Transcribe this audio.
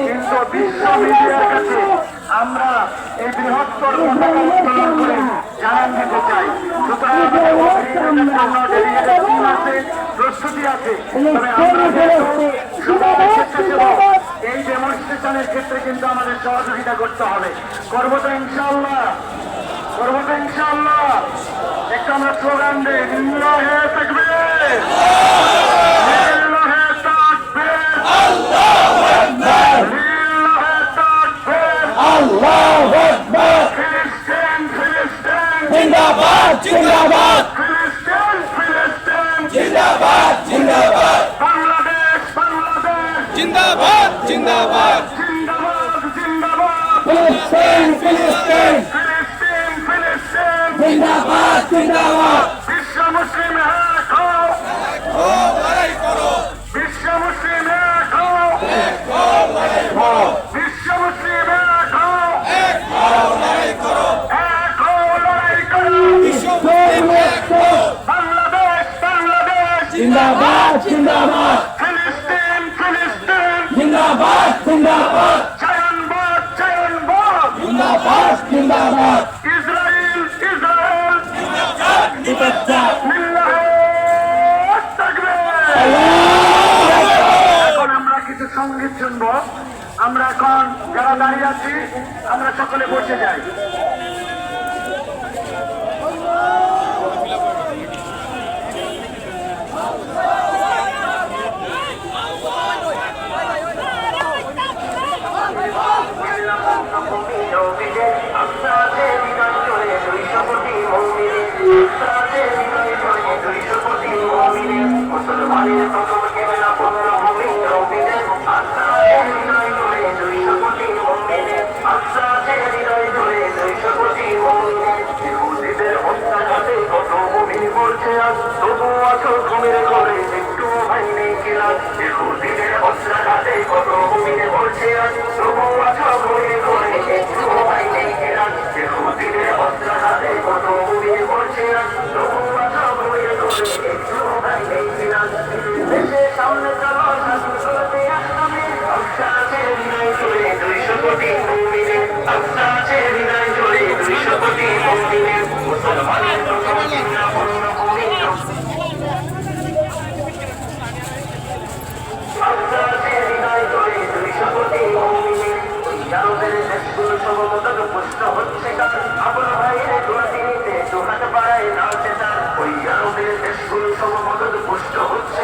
কিন্তু বিশ্ব মিডিয়ার কাছে আমরা এই বৃহত্তর পতাকা উত্তোলন করে জানান দিতে চাই। সুতরাং প্রস্তুতি আছে, তবে আমরা এই ডেমনস্ট্রেশনের ক্ষেত্রে কিন্তু আমাদের সহযোগিতা করতে হবে। করবো তো ইনশাআল্লাহ, করবো তো ইনশাআল্লাহ। একটু আমরা স্লোগান দিই, লিল্লাহে তাকবীর, লিল্লাহে তাকবীর, আল্লাহু আকবার, লিল্লাহে তাকবীর, আল্লাহু আকবার। ফিলিস্তিন ফিলিস্তিন জিন্দাবাদ জিন্দাবাদ, ফিলিস্তিন ফিলিস্তিন জিন্দাবাদ জিন্দাবাদ, বাংলাদেশ বাংলাদেশ জিন্দাবাদ জিন্দাবাদ, জিন্দাবাদ জিন্দাবাদ, ফিলিস্তিন ফিলিস্তিন ফিলিস্তিন ফিলিস্তিন জিন্দাবাদ জিন্দাবাদ। বিশ্ব মুসলিম এক হও, লড়াই করো, বিশ্ব মুসলিম এক হও, লড়াই করো, বিশ্ব মুসলিম এক হও, লড়াই করো, এক হও লড়াই করো, বিশ্ব মুসলিম এক হও, বাংলাদেশ বাংলাদেশ জিন্দাবাদ জিন্দাবাদ, ফিলিস্তিন ফিলিস্তিন জিন্দাবাদ জিন্দাবাদ, চায়নবাদ চায়নবাদ জিন্দাবাদ জিন্দাবাদ, ইসরায়েল ইসরায়েল জিন্দাবাদ জিন্দাবাদ, লিল্লাহে তাকবীর। এখন আমরা কিছু সঙ্গীত শুনবো। আমরা এখন যারা দাঁড়িয়ে আছি আমরা সকলে বসে যাই। তবু আছো ঘুমের ঘরে একটু হয়নি কিলাস, দিনের অস্ত্রাঘাতে কত ঘুমিয়ে পড়ছে আজ, তবু আছো ঘুমের ঘরে একটু হয়নি কিলাস, দিনের অস্ত্রাঘাতে কত ঘুমিয়ে পড়ছে আজ, তবু আছো ঘুমের ঘরে একটু হয়নি কিলাস। দেশের সামনে চলো শাসন করতে আসলামে, আশা আছে হৃদয় জুড়ে 200 কোটি মুমিনের, আশা আছে হৃদয় জুড়ে 200 কোটি মুমিনের, মুসলমানের প্রথম চিন্তা পূর্ণভূমি প্রশ্ন হচ্ছে আপনার ভাইয়ের দুর্নীতিতে দুহাত বাড়ায় না সেটা, ওই আরবের দেশগুলো সব মদত পুষ্ট হচ্ছে।